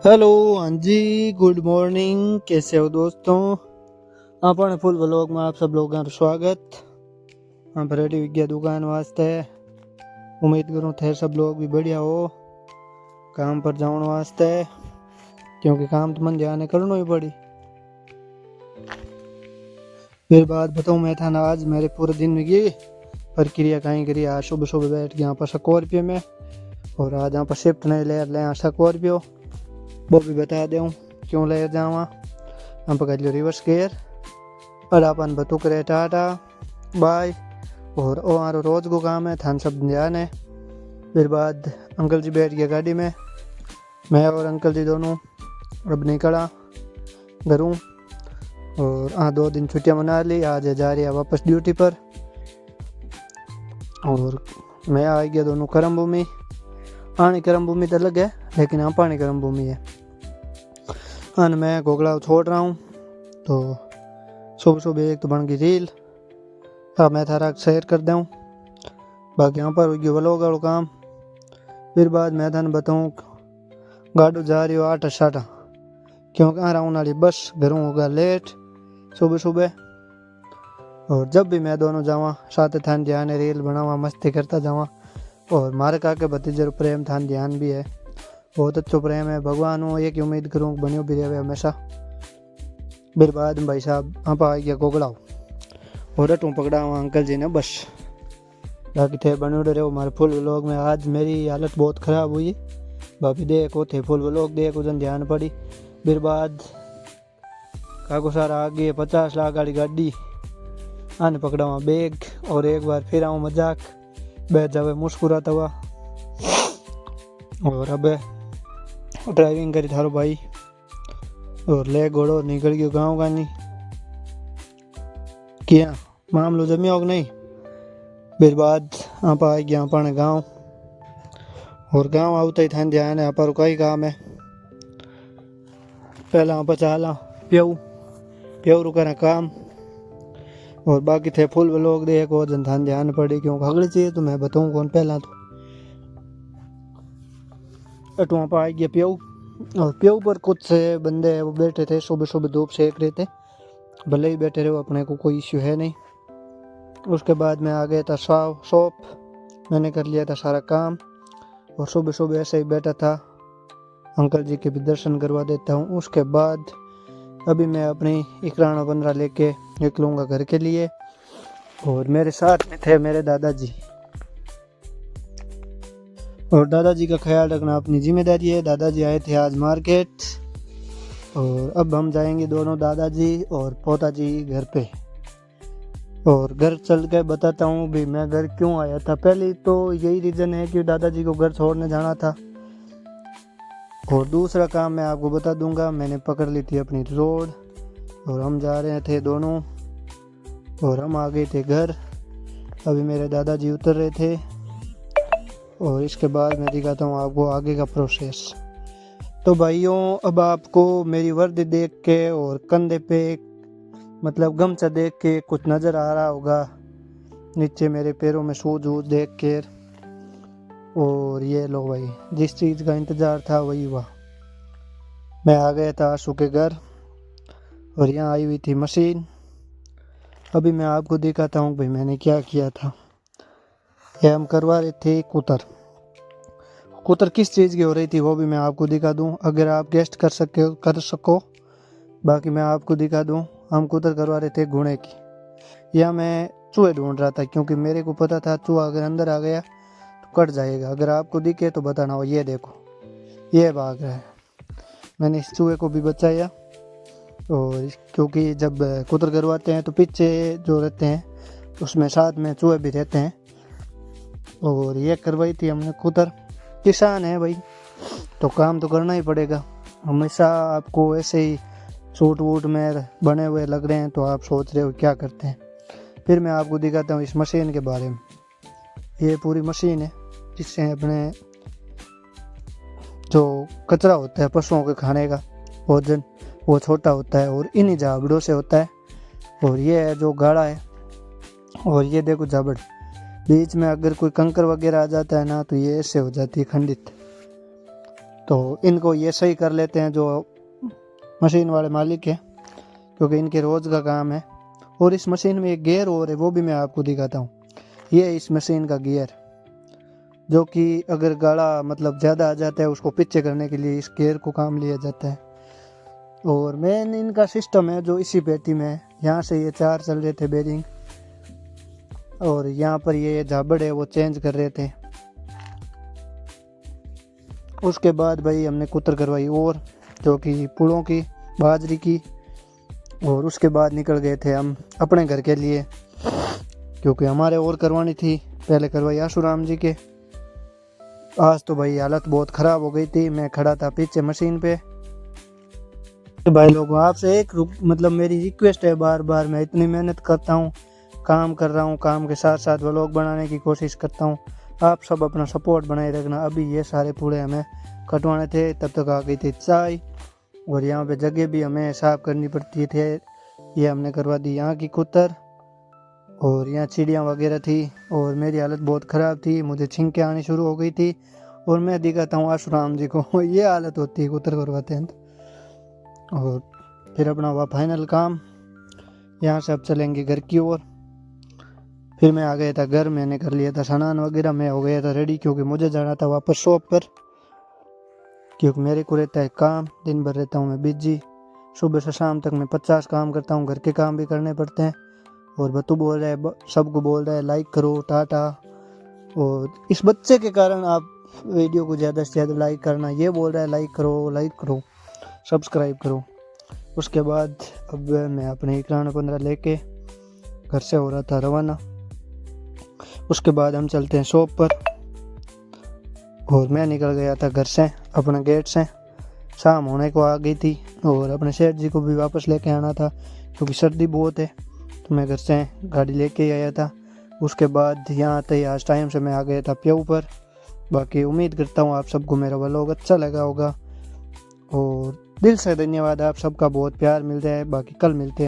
Hello, हाँ जी, good morning. कैसे हो दोस्तों? अपने फुल व्लॉग में आप सब लोगों का स्वागत। हम रेडी हो गया दुकान वास्ते। उम्मीद करूँ थे सब लोग भी बढ़िया हो काम पर जाने वास्ते, क्योंकि काम तो मन जाने करना ही पड़ी। फिर बात बताऊँ, मैं था ना आज मेरे पूरे दिन में ये प्रक्रिया कहीं करी। आज सुबह सुबह बैठ गया यहाँ पर स्कॉर्पियो में, और आज यहाँ पर शिफ्ट नहीं ले स्कॉर्पियो। वो भी बता दूँ क्यों ले जावा। हम पकड़ लियो रिवर्स गियर और अपन बतू करे टाटा बाय। और हमारो रोज को काम है, थान सब ध्यान है। फिर बाद अंकल जी बैठ गया गाड़ी में, मैं और अंकल जी दोनों अब निकला घरों। और 2 दिन छुट्टियां मना ली, आज जा रही है वापस ड्यूटी पर। और मैं आ गया दोनों करम भूमि। आनी करम भूमि तो अलग है, लेकिन यहाँ पानी करम भूमि है। और मैं घोगला छोड़ रहा हूँ, तो सुबह सुबह एक तो बन गई रील। हाँ, मैं थारा शेयर कर दूँ। बाकी यहाँ पर हो गया व्लॉग वालों काम। फिर बाद मैं थाने बताऊँ, गाड़ू जा रही हो 8:60, क्योंकि आ रहा हूँ वाली बस घरों होगा लेट सुबह सुबह। और जब भी मैं दोनों जावा साथ थान ध्यान है, रील बनावा, मस्ती करता जावा। और मारे काके भतीजे प्रेम थान ध्यान भी है, बहुत अच्छो प्रेम है। भगवान हो एक उम्मीद करूँ बनियो भी रहे हमेशा। फिर बाद में भाई साहब आप आ गया गोगड़ाओ, और अटू पकड़ा हुआ अंकल जी ने बस। बाकी थे बने रहे हमारे फुल व्लॉग में। आज मेरी हालत बहुत ख़राब हुई, भाभी देखो थे फुल व्लॉग देखो जन ध्यान पड़ी। फिर बाद काको सारा आगे 50 लाख वाली गाड़ी आने पकड़ा हुआ बैग, और एक बार फिर आऊँ मजाक बैठ जावे मुस्कुराता हुआ। और अब ड्राइविंग करी थारो भाई, और ले घोड़ो निकल गयो गाँव का नहीं किया मामलो जमिया हो नहीं। फिर बाद आप आ गया अपने गाँव, और गाँव आवता ही थान ध्यान है पर कई काम है। पहला आप चाला प्यऊ प्यऊ रुका काम, और बाकी थे फुल व्लॉग देखो जन थान ध्यान पड़ी, क्योंकि अगली चीज तो मैं बताऊँ कौन। पहला तो अटू आप आ गया प्यऊ, और प्यऊ पर कुछ से बंदे वो बैठे थे सुबह सुबह धूप सेक रहे थे। भले ही बैठे रहे, अपने को कोई इश्यू है नहीं। उसके बाद मैं आ गया था शॉप, मैंने कर लिया था सारा काम। और सुबह सुबह ऐसे ही बैठा था, अंकल जी के भी दर्शन करवा देता हूँ। उसके बाद अभी मैं अपनी इकराना 15 लेके निकलूँगा घर के लिए। और मेरे साथ में थे मेरे दादाजी, और दादाजी का ख्याल रखना अपनी जिम्मेदारी है। दादाजी आए थे आज मार्केट, और अब हम जाएंगे दोनों दादाजी और पोताजी घर पे। और घर चल के बताता हूँ भी मैं घर क्यों आया था। पहले तो यही रीज़न है कि दादाजी को घर छोड़ने जाना था। और दूसरा काम मैं आपको बता दूंगा, मैंने पकड़ ली थी अपनी रोड, और हम जा रहे थे दोनों, और हम आ गए थे घर। अभी मेरे दादाजी उतर रहे थे, और इसके बाद मैं दिखाता हूँ आपको आगे का प्रोसेस। तो भाइयों, अब आपको मेरी वर्दी देख के और कंधे पे मतलब गमछा देख के कुछ नज़र आ रहा होगा, नीचे मेरे पैरों में शूज वूज देख के। और ये लो भाई, जिस चीज़ का इंतज़ार था वही हुआ। मैं आ गया था आशू के घर, और यहाँ आई हुई थी मशीन। अभी मैं आपको दिखाता हूँ भाई मैंने क्या किया था। ये हम करवा रहे थे कुतर किस चीज़ की हो रही थी वो भी मैं आपको दिखा दूँ, अगर आप गेस्ट कर सको। बाकी मैं आपको दिखा दूँ, हम कुतर करवा रहे थे घोड़े की। या मैं चूहे ढूंढ रहा था, क्योंकि मेरे को पता था चूहा अगर अंदर आ गया तो कट जाएगा। अगर आपको दिखे तो बताना। हो ये देखो, ये भाग रहा है। मैंने इस चूहे को भी बचाया। और क्योंकि जब कुतर करवाते हैं तो पीछे जो रहते हैं उसमें साथ में चूहे भी रहते हैं। और ये करवाई थी हमने कुतर। किसान है भाई, तो काम तो करना ही पड़ेगा। हमेशा आपको ऐसे ही सूट वूट में बने हुए लग रहे हैं तो आप सोच रहे हो क्या करते हैं। फिर मैं आपको दिखाता हूँ इस मशीन के बारे में। ये पूरी मशीन है जिससे अपने जो कचरा होता है पशुओं के खाने का भोजन, वो छोटा होता है और इन्हीं झाबड़ों से होता है। और ये है जो गाढ़ा है, और ये देखो झाबड़। बीच में अगर कोई कंकर वगैरह आ जाता है ना, तो ये ऐसे हो जाती है खंडित। तो इनको ये सही कर लेते हैं जो मशीन वाले मालिक हैं, क्योंकि इनके रोज़ का काम है। और इस मशीन में एक गियर और है, वो भी मैं आपको दिखाता हूँ। ये है इस मशीन का गियर, जो कि अगर गाड़ा मतलब ज़्यादा आ जाता है उसको पीछे करने के लिए इस गियर को काम लिया जाता है। और मेन इनका सिस्टम है जो इसी पेटी में है। यहाँ से ये 4 चल रहे थे बेरिंग, और यहाँ पर ये झाबड़ है वो चेंज कर रहे थे। उसके बाद भाई हमने कुतर करवाई और, जो कि पुड़ों की, बाजरी की। और उसके बाद निकल गए थे हम अपने घर के लिए, क्योंकि हमारे और करवानी थी। पहले करवाई आशुराम जी के। आज तो भाई हालत बहुत ख़राब हो गई थी। मैं खड़ा था पीछे मशीन पे। तो भाई लोगों, आपसे एक मतलब मेरी रिक्वेस्ट है, बार बार मैं इतनी मेहनत करता हूँ, काम कर रहा हूँ, काम के साथ साथ व्लॉग बनाने की कोशिश करता हूँ। आप सब अपना सपोर्ट बनाए रखना। अभी ये सारे पूड़े हमें कटवाने थे, तब तक आ गई थी चाय। और यहाँ पे जगह भी हमें साफ करनी पड़ती थे, ये हमने करवा दी यहाँ की कुतर। और यहाँ चिड़ियाँ वगैरह थी, और मेरी हालत बहुत ख़राब थी, मुझे छींकें आनी शुरू हो गई थी। और मैं दिखाता हूँ आशुराम जी को ये हालत होती है कुतर करवाते हैं। और फिर अपना हुआ फाइनल काम। यहाँ से अब चलेंगे घर की ओर। फिर मैं आ गया था घर, मैंने कर लिया था स्नान वगैरह, मैं हो गया था रेडी, क्योंकि मुझे जाना था वापस शॉप पर। क्योंकि मेरे को रहता है काम, दिन भर रहता हूँ मैं बिजी। सुबह से शाम तक मैं 50 काम करता हूँ, घर के काम भी करने पड़ते हैं। और बतू बोल रहा है, सबको बोल रहा है लाइक करो, टाटा। और इस बच्चे के कारण आप वीडियो को ज़्यादा से ज़्यादा लाइक करना, ये बोल रहा है लाइक करो, सब्सक्राइब करो। उसके बाद अब मैं अपने 11-15 लेके घर से हो रहा था रवाना। उसके बाद हम चलते हैं शॉप पर। और मैं निकल गया था घर से, अपने गेट से। शाम होने को आ गई थी, और अपने सेठ जी को भी वापस लेके आना था, क्योंकि सर्दी बहुत है। तो मैं घर से गाड़ी लेके आया था। उसके बाद यहाँ आते ही आज टाइम से मैं आ गया था प्यऊ पर। बाकी उम्मीद करता हूँ आप सबको मेरा व्लॉग अच्छा लगा होगा, और दिल से धन्यवाद आप सबका, बहुत प्यार मिल रहा है। बाकी कल मिलते हैं।